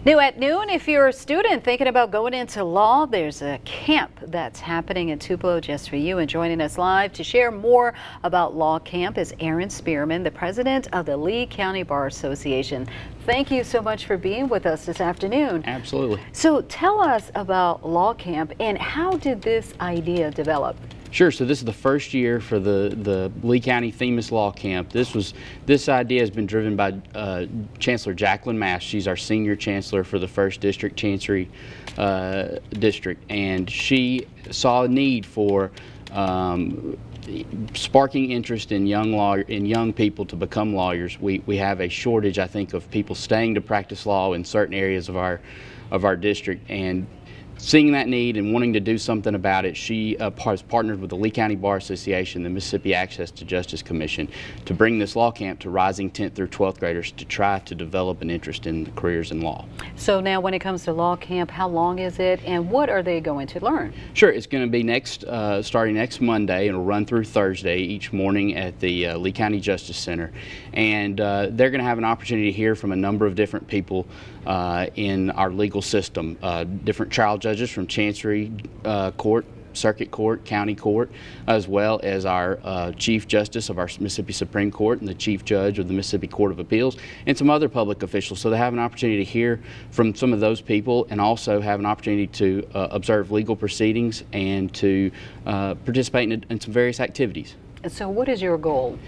New at noon, if you're a student thinking about going into law, there's a camp that's happening in Tupelo just for you. And joining us live to share more about Law Camp is Aaron Spearman, the president of the Lee County Bar Association. Thank you so much for being with us this afternoon. Absolutely. So tell us about Law Camp and how did this idea develop? Sure. So this is the first year for the Lee County Themis Law Camp. This idea has been driven by Chancellor Jacqueline Mast. She's our senior chancellor for the First District Chancery District, and she saw a need for sparking interest in young people to become lawyers. We have a shortage, I think, of people staying to practice law in certain areas of our district, and seeing that need and wanting to do something about it, she has partnered with the Lee County Bar Association, the Mississippi Access to Justice Commission, to bring this law camp to rising 10th through 12th graders to try to develop an interest in careers in law. So now when it comes to Law Camp, how long is it and what are they going to learn? Sure, it's going to be starting next Monday, and it'll run through Thursday each morning at the Lee County Justice Center. And they're going to have an opportunity to hear from a number of different people in our legal system, different trial judges from Chancery Court, Circuit Court, County Court, as well as our Chief Justice of our Mississippi Supreme Court and the Chief Judge of the Mississippi Court of Appeals, and some other public officials. So they have an opportunity to hear from some of those people and also have an opportunity to observe legal proceedings and to participate in some various activities. So what is your goal?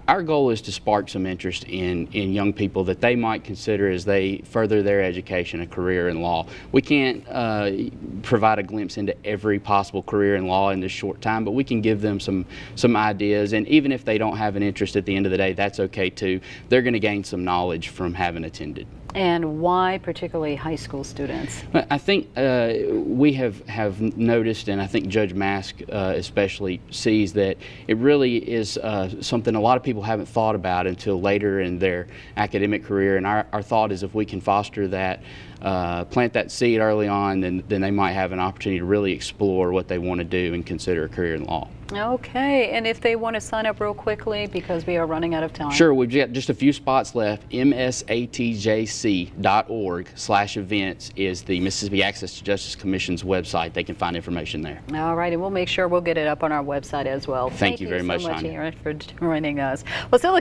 Our goal is to spark some interest in young people that they might consider as they further their education, a career in law. We can't provide a glimpse into every possible career in law in this short time, but we can give them some ideas, and even if they don't have an interest at the end of the day, that's okay too. They're going to gain some knowledge from having attended. And why particularly high school students? I think we have noticed, and I think Judge Mask especially sees that it really is something a lot of people haven't thought about until later in their academic career. And our thought is if we can foster that, plant that seed early on, then they might have an opportunity to really explore what they want to do and consider a career in law. Okay, and if they want to sign up real quickly because we are running out of time. Sure, we've got just a few spots left. msatjc.org/events is the Mississippi Access to Justice Commission's website. They can find information there. All right, and we'll make sure we'll get it up on our website as well. Thank you very much, so much, Anya. Aaron, for joining us. Well, still